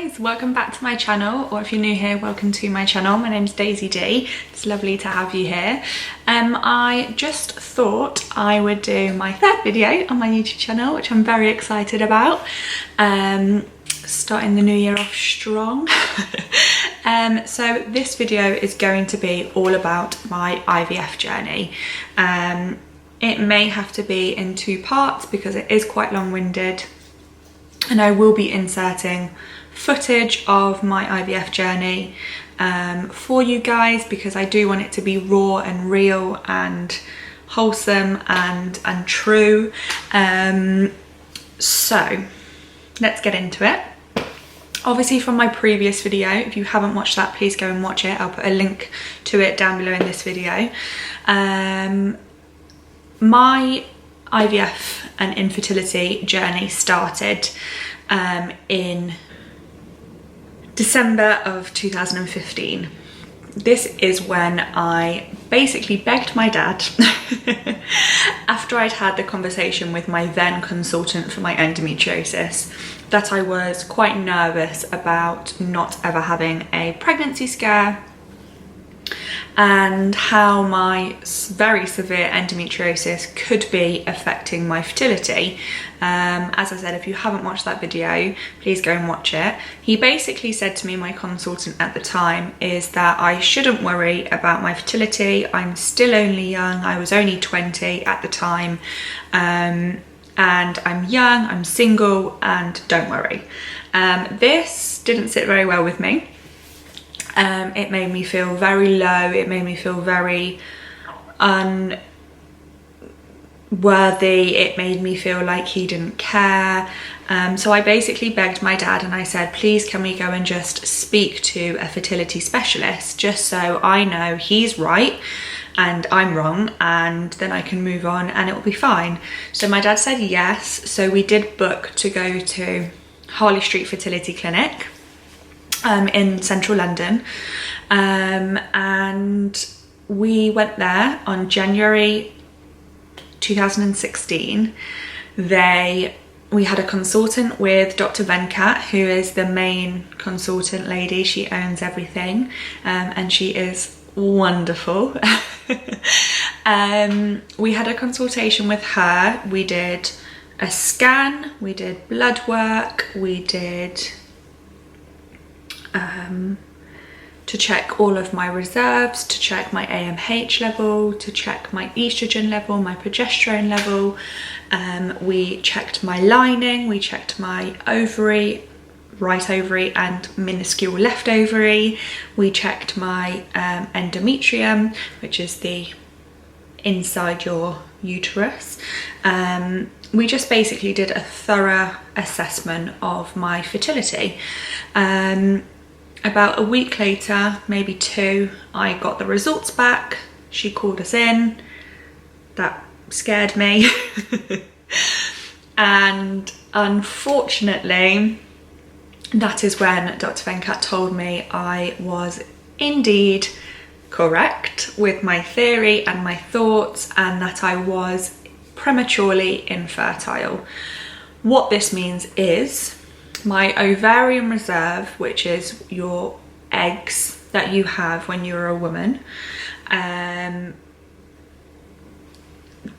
guys, welcome back to my channel, or if you're new here, welcome to my channel. My name's Daisy D. It's lovely to have you here. I just thought I would do my third video on my YouTube channel, which I'm very excited about. Starting the new year off strong. So this video is going to be all about my IVF journey. It may have to be in two parts because it is quite long-winded, and I will be inserting footage of my IVF journey for you guys, because I do want it to be raw and real and wholesome and true. So let's get into it. Obviously, from my previous video, if you haven't watched that, please go and watch it. I'll put a link to it down below in this video. My IVF and infertility journey started in December of 2015. This is when I basically begged my dad, after I'd had the conversation with my then consultant for my endometriosis, that I was quite nervous about not ever having a pregnancy scare, and how my very severe endometriosis could be affecting my fertility. As I said, if you haven't watched that video, please go and watch it. He basically said to me, my consultant at the time, is that I shouldn't worry about my fertility. I'm still only young. I was only 20 at the time. And I'm young, I'm single, and don't worry. This didn't sit very well with me. It made me feel very low. It made me feel very unworthy. It made me feel like he didn't care. So I basically begged my dad and I said, please, can we go and just speak to a fertility specialist, just so I know he's right and I'm wrong, and then I can move on and it will be fine. So my dad said yes. So we did book to go to Harley Street Fertility Clinic in central London, and we went there on January 2016. We had a consultant with Dr. Venkat, who is the main consultant lady. She owns everything, and she is wonderful. We had a consultation with her. We did a scan, we did blood work, we did to check all of my reserves, to check my AMH level, to check my estrogen level, my progesterone level. We checked my lining, we checked my ovary, right ovary and minuscule left ovary. We checked my endometrium, which is the inside your uterus. We just basically did a thorough assessment of my fertility. About a week later, maybe two, I got the results back. She called us in. That scared me. And unfortunately, that is when Dr. Venkat told me I was indeed correct with my theory and my thoughts, and that I was prematurely infertile. What this means is my ovarian reserve, which is your eggs that you have when you're a woman,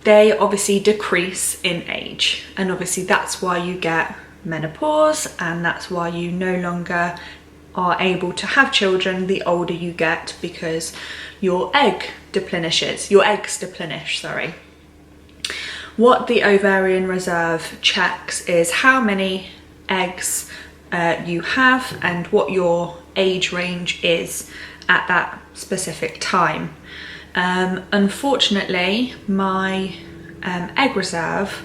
they obviously decrease in age, and obviously that's why you get menopause, and that's why you no longer are able to have children the older you get, because your eggs deplenish, sorry. What the ovarian reserve checks is how many eggs you have and what your age range is at that specific time. Unfortunately, my egg reserve,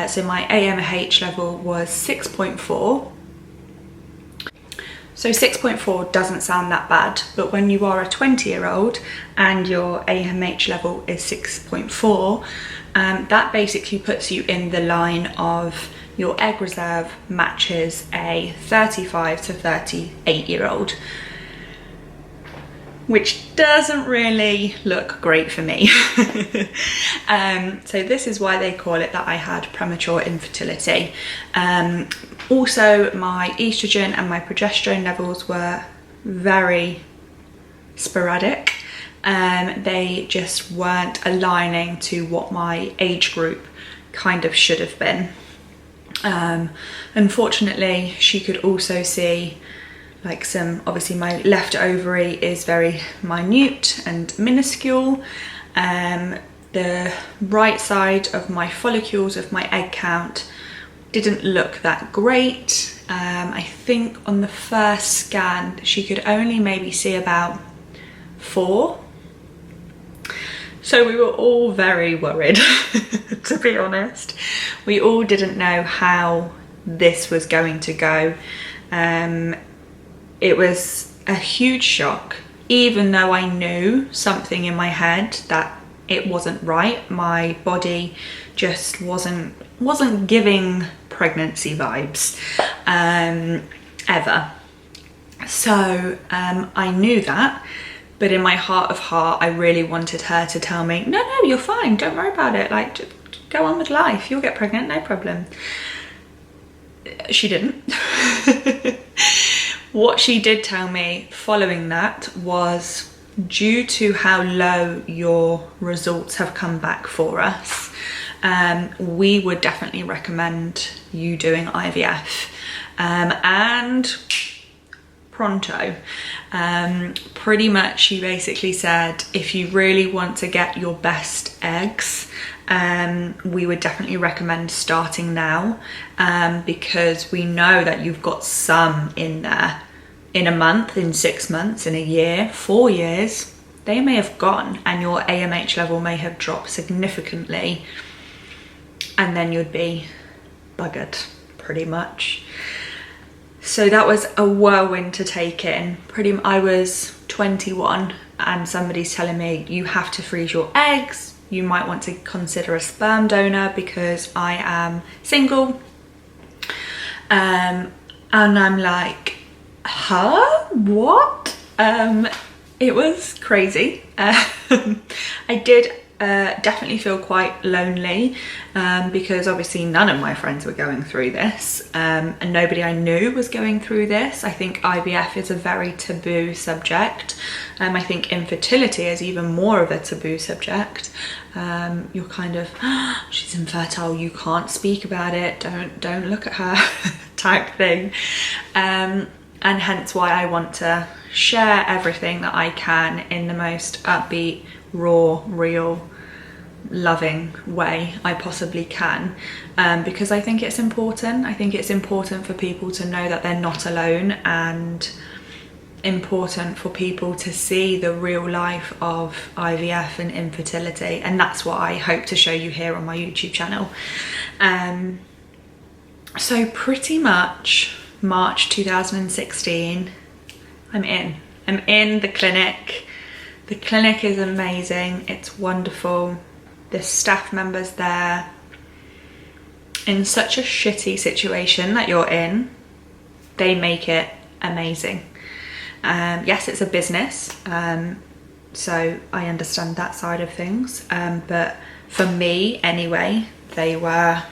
so my AMH level was 6.4. So 6.4 doesn't sound that bad, but when you are a 20-year-old and your AMH level is 6.4, that basically puts you in the line of your egg reserve matches a 35 to 38-year-old. which doesn't really look great for me. So this is why they call it that I had premature infertility. Also, my estrogen and my progesterone levels were very sporadic. They just weren't aligning to what my age group kind of should have been. Unfortunately, she could also see like obviously my left ovary is very minute and minuscule. The right side of my follicles of my egg count didn't look that great. I think on the first scan she could only maybe see about 4. So we were all very worried, to be honest. We all didn't know how this was going to go. It was a huge shock, even though I knew something in my head that it wasn't right. My body just wasn't giving pregnancy vibes ever. So I knew that, but in my heart of heart, I really wanted her to tell me, no, you're fine, don't worry about it, like just go on with life, you'll get pregnant, no problem. She didn't. What she did tell me following that was, due to how low your results have come back for us, we would definitely recommend you doing IVF, and pronto. Pretty much she basically said, if you really want to get your best eggs, we would definitely recommend starting now, because we know that you've got some in there in a month, in 6 months, in a year, 4 years, they may have gone and your AMH level may have dropped significantly, and then you'd be buggered pretty much. So that was a whirlwind to take in. I was 21 and somebody's telling me you have to freeze your eggs, you might want to consider a sperm donor because I am single. And I'm like, huh? What? It was crazy. I did definitely feel quite lonely, because obviously none of my friends were going through this, and nobody I knew was going through this. I think IVF is a very taboo subject. I think infertility is even more of a taboo subject. You're kind of, she's infertile, you can't speak about it, don't look at her type thing. And hence why I want to share everything that I can in the most upbeat, raw, real, loving way I possibly can, because I think it's important. I think it's important for people to know that they're not alone, and important for people to see the real life of IVF and infertility, and that's what I hope to show you here on my YouTube channel. So pretty much March 2016, I'm in the clinic. The clinic is amazing, it's wonderful. The staff members there, in such a shitty situation that you're in, they make it amazing. Yes, it's a business, so I understand that side of things, but for me anyway, I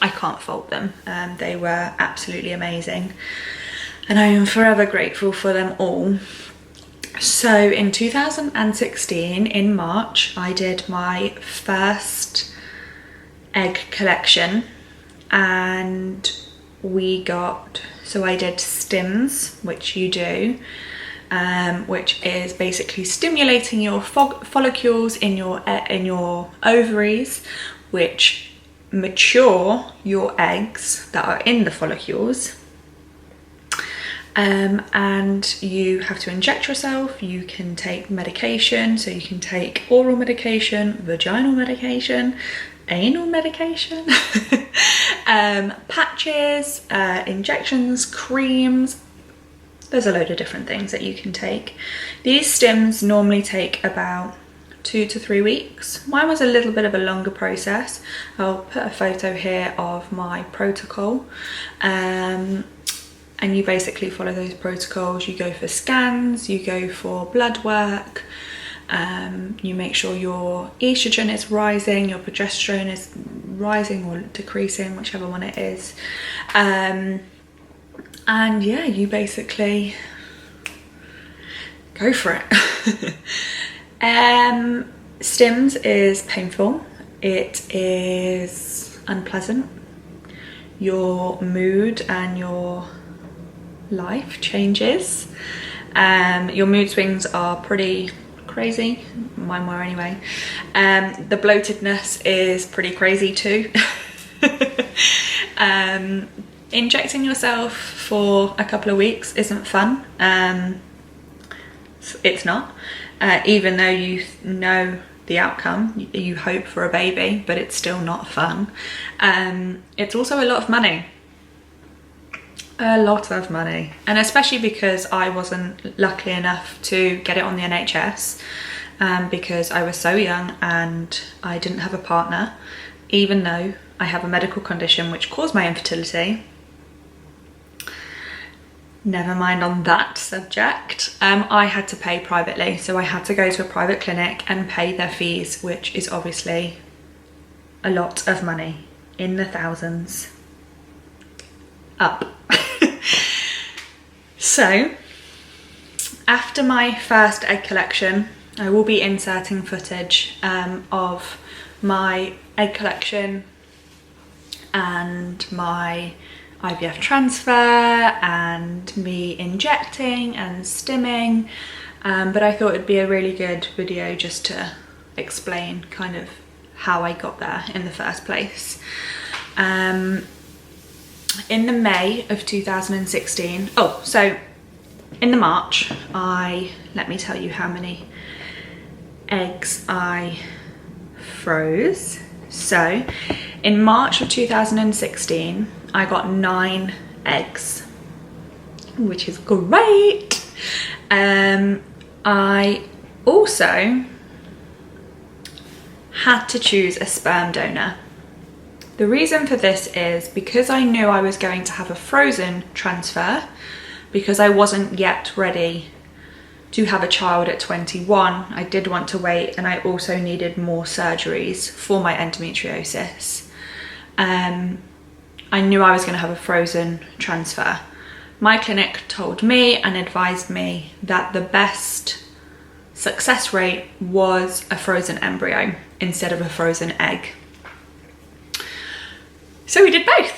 can't fault them. They were absolutely amazing, and I am forever grateful for them all. So in 2016, in March, I did my first egg collection, and I did stims, which you do, which is basically stimulating your follicles in your ovaries, which mature your eggs that are in the follicles. And you have to inject yourself. You can take medication, so you can take oral medication, vaginal medication, anal medication, patches, injections, creams. There's a load of different things that you can take. These stims normally take about 2 to 3 weeks. Mine was a little bit of a longer process. I'll put a photo here of my protocol. and you basically follow those protocols. You go for scans, you go for blood work, you make sure your estrogen is rising, your progesterone is rising or decreasing, whichever one it is. And yeah, you basically go for it. Stims is painful. It is unpleasant. Your mood and your life changes. Your mood swings are pretty crazy. Mine were anyway. The bloatedness is pretty crazy too. Injecting yourself for a couple of weeks isn't fun. It's not. Even though you know the outcome, you hope for a baby, but it's still not fun. It's also a lot of money. A lot of money. And especially because I wasn't lucky enough to get it on the NHS, because I was so young and I didn't have a partner, even though I have a medical condition which caused my infertility. Never mind on that subject. I had to pay privately, so I had to go to a private clinic and pay their fees, which is obviously a lot of money, in the thousands up. So after my first egg collection, I will be inserting footage of my egg collection and my IVF transfer and me injecting and stimming, but I thought it'd be a really good video just to explain kind of how I got there in the first place. In the May of 2016, so in the March, let me tell you how many eggs I froze. So in March of 2016, I got 9 eggs, which is great. I also had to choose a sperm donor. The reason for this is because I knew I was going to have a frozen transfer, because I wasn't yet ready to have a child at 21. I did want to wait, and I also needed more surgeries for my endometriosis. I knew I was going to have a frozen transfer. My clinic told me and advised me that the best success rate was a frozen embryo instead of a frozen egg. So we did both.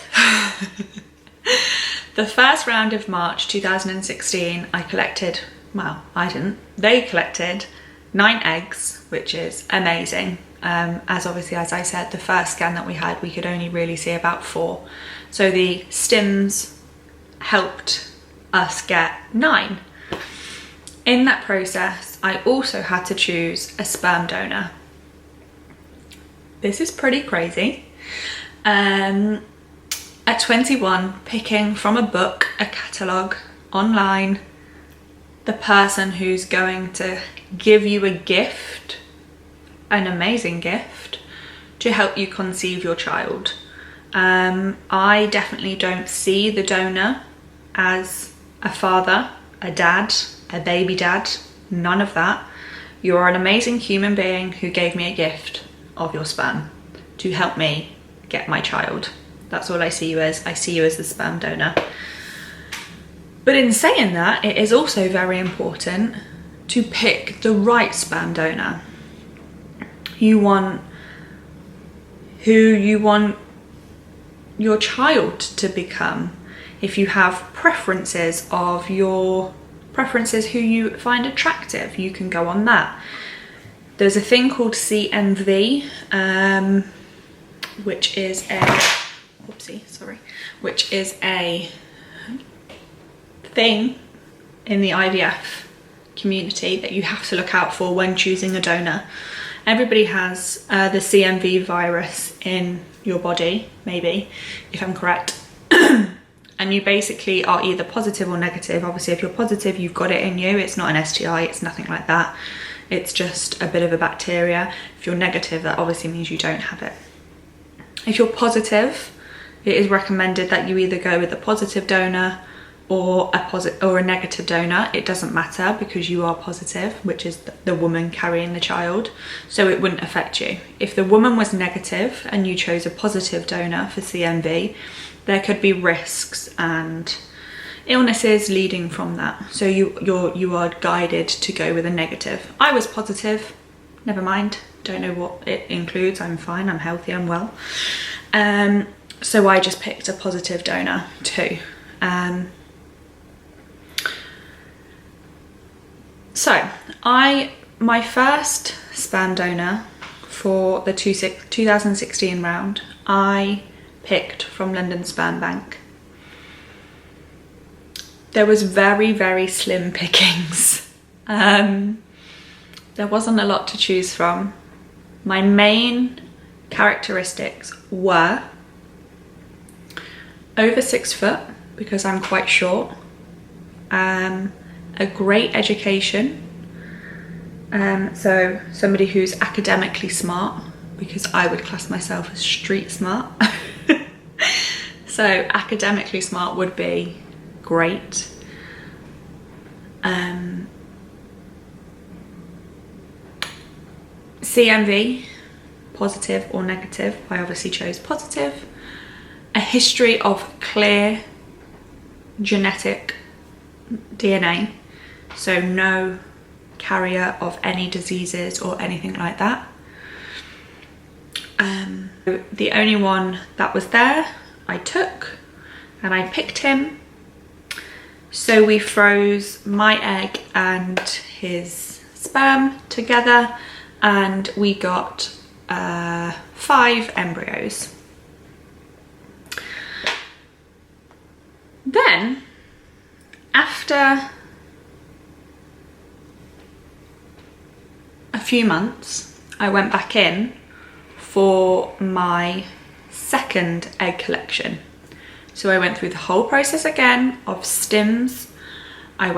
The first round of March 2016, I collected, well, I didn't, they collected 9 eggs, which is amazing. As obviously, as I said, the first scan that we had, we could only really see about 4. So the stims helped us get 9. In that process, I also had to choose a sperm donor. This is pretty crazy. At 21, picking from a book, a catalogue, online, the person who's going to give you a gift, an amazing gift, to help you conceive your child. I definitely don't see the donor as a father, a dad, a baby dad, none of that. You're an amazing human being who gave me a gift of your sperm to help me get my child. That's all I see you as. I see you as the sperm donor. But in saying that, it is also very important to pick the right sperm donor. You want who you want your child to become. If you have preferences of your preferences, who you find attractive, you can go on that. There's a thing called CMV, which is a which is a thing in the IVF community that you have to look out for when choosing a donor. Everybody has the CMV virus in your body, maybe, if I'm correct. And you basically are either positive or negative. Obviously, if you're positive, you've got it in you. It's not an STI, it's nothing like that. It's just a bit of a bacteria. If you're negative, that obviously means you don't have it. If you're positive, it is recommended that you either go with a positive donor or a positive or a negative donor, it doesn't matter because you are positive, which is the woman carrying the child, so it wouldn't affect you. If the woman was negative and you chose a positive donor for CMV, there could be risks and illnesses leading from that, so you are guided to go with a negative. I was positive, never mind, don't know what it includes, I'm fine, I'm healthy, I'm well. So I just picked a positive donor too. So my first sperm donor for the 2016 round, I picked from London Sperm Bank. There was very, very slim pickings. There wasn't a lot to choose from. My main characteristics were over 6 foot, because I'm quite short, a great education, so somebody who's academically smart, because I would class myself as street smart. So academically smart would be great. CMV, positive or negative, I obviously chose positive. A history of clear genetic DNA, so no carrier of any diseases or anything like that. The only one that was there I took, and I picked him. So we froze my egg and his sperm together, and we got 5 embryos. Then, after a few months, I went back in for my second egg collection. So I went through the whole process again of stims. I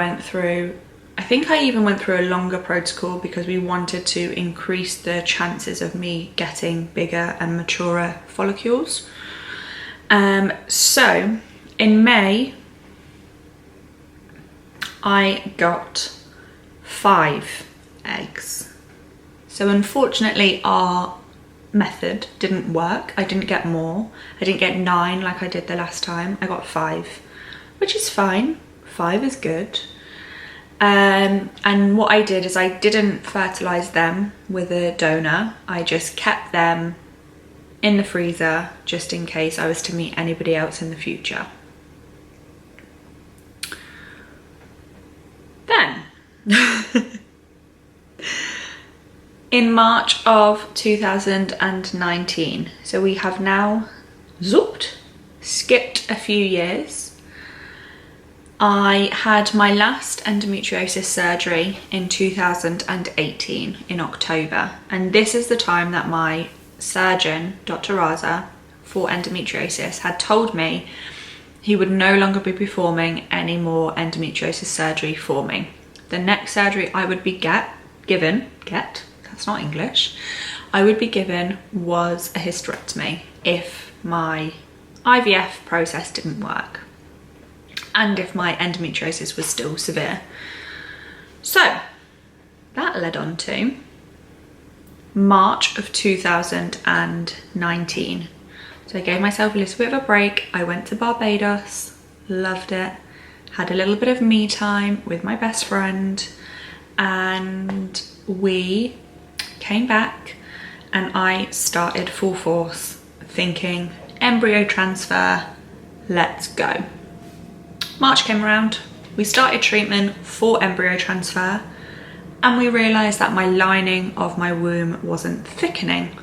think I even went through a longer protocol because we wanted to increase the chances of me getting bigger and maturer follicles. So in May, I got 5 eggs. So unfortunately our method didn't work. I didn't get more. I didn't get 9 like I did the last time. I got 5, which is fine. 5 is good. And what I did is I didn't fertilize them with a donor. I just kept them in the freezer just in case I was to meet anybody else in the future. Then in March of 2019, so we have now skipped a few years. I had my last endometriosis surgery in 2018 in October, and this is the time that my surgeon, Dr. Raza, for endometriosis had told me he would no longer be performing any more endometriosis surgery for me. The next surgery I would be given, that's not English, I would be given was a hysterectomy if my IVF process didn't work and if my endometriosis was still severe. So that led on to March of 2019. So I gave myself a little bit of a break. I went to Barbados, loved it, had a little bit of me time with my best friend, and we came back and I started full force thinking embryo transfer, let's go. March came around, we started treatment for embryo transfer, and we realised that my lining of my womb wasn't thickening,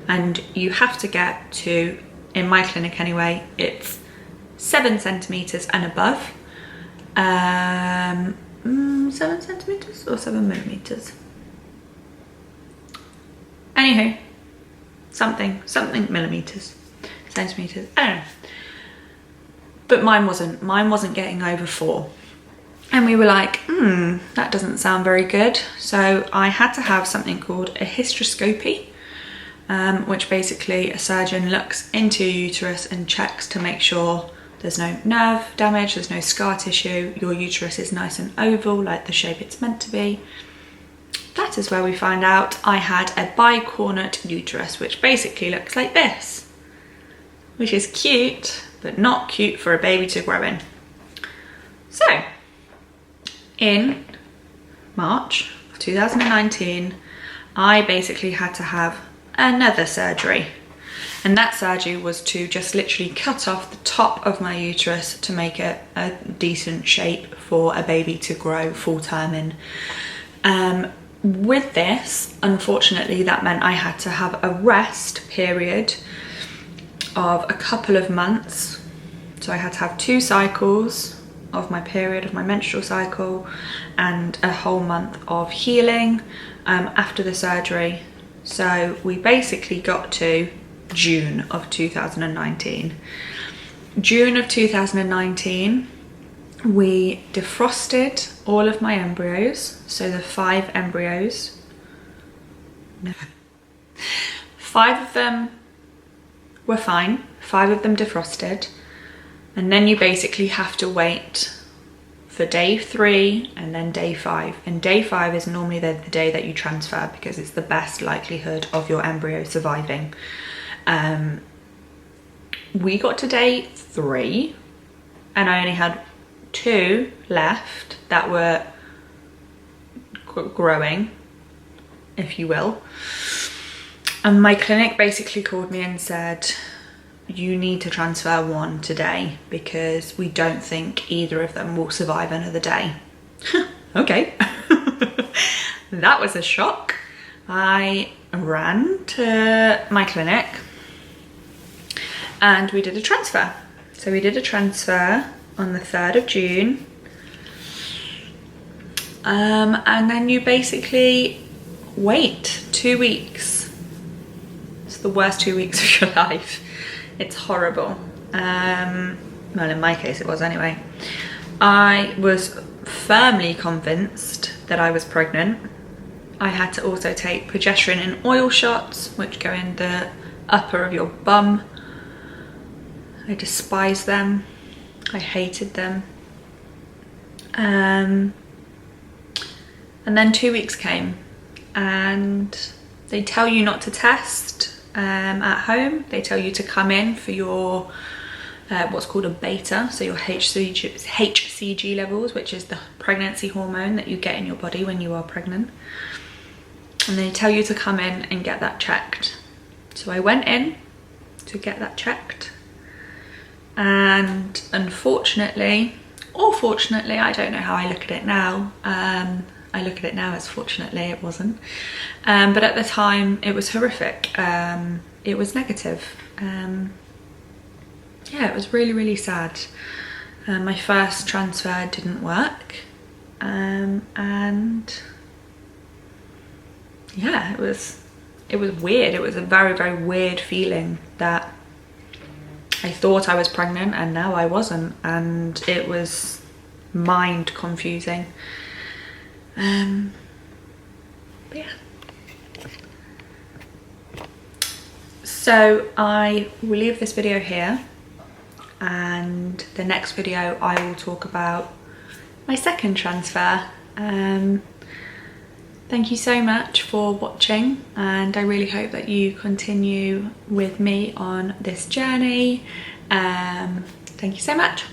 and you have to get to, in my clinic anyway, it's 7 centimetres and above. 7 centimetres or 7 millimetres? Anywho, something millimetres, centimetres, I don't know. But mine wasn't getting over 4. And we were like, that doesn't sound very good. So I had to have something called a hysteroscopy, which basically a surgeon looks into your uterus and checks to make sure there's no nerve damage, there's no scar tissue, your uterus is nice and oval, like the shape it's meant to be. That is where we find out I had a bi-cornered uterus, which basically looks like this, which is cute, but not cute for a baby to grow in. So, in March of 2019, I basically had to have another surgery. And that surgery was to just literally cut off the top of my uterus to make it a decent shape for a baby to grow full term in. With this, unfortunately, that meant I had to have a rest period of a couple of months. So I had to have 2 cycles of my period, of my menstrual cycle, and a whole month of healing after the surgery. So we basically got to June of 2019. June of 2019, we defrosted all of my embryos. So the 5 embryos, 5 of them were fine, 5 of them defrosted. And then you basically have to wait for day 3 and then day 5. And day 5 is normally the day that you transfer, because it's the best likelihood of your embryo surviving. We got to day 3 and I only had 2 left that were growing, if you will. And my clinic basically called me and said, you need to transfer 1 today because we don't think either of them will survive another day. Okay. That was a shock. I ran to my clinic and we did a transfer. So we did a transfer on the 3rd of June. And then you basically wait 2 weeks. It's the worst 2 weeks of your life. It's horrible. Well, in my case it was anyway. I was firmly convinced that I was pregnant. I had to also take progesterone and oil shots, which go in the upper of your bum. I despised them. I hated them. And then 2 weeks came and they tell you not to test at home. They tell you to come in for your what's called a beta, so your HCG levels, which is the pregnancy hormone that you get in your body when you are pregnant. And they tell you to come in and get that checked. So I went in to get that checked, and unfortunately, or fortunately, I don't know how I look at it now. I look at it now as fortunately it wasn't. But at the time it was horrific. It was negative. Yeah, it was really, really sad. My first transfer didn't work. And yeah, it was weird. It was a very, very weird feeling that I thought I was pregnant and now I wasn't, and it was mind confusing. But yeah. So I will leave this video here, and the next video I will talk about my second transfer. Thank you so much for watching, and I really hope that you continue with me on this journey. Thank you so much.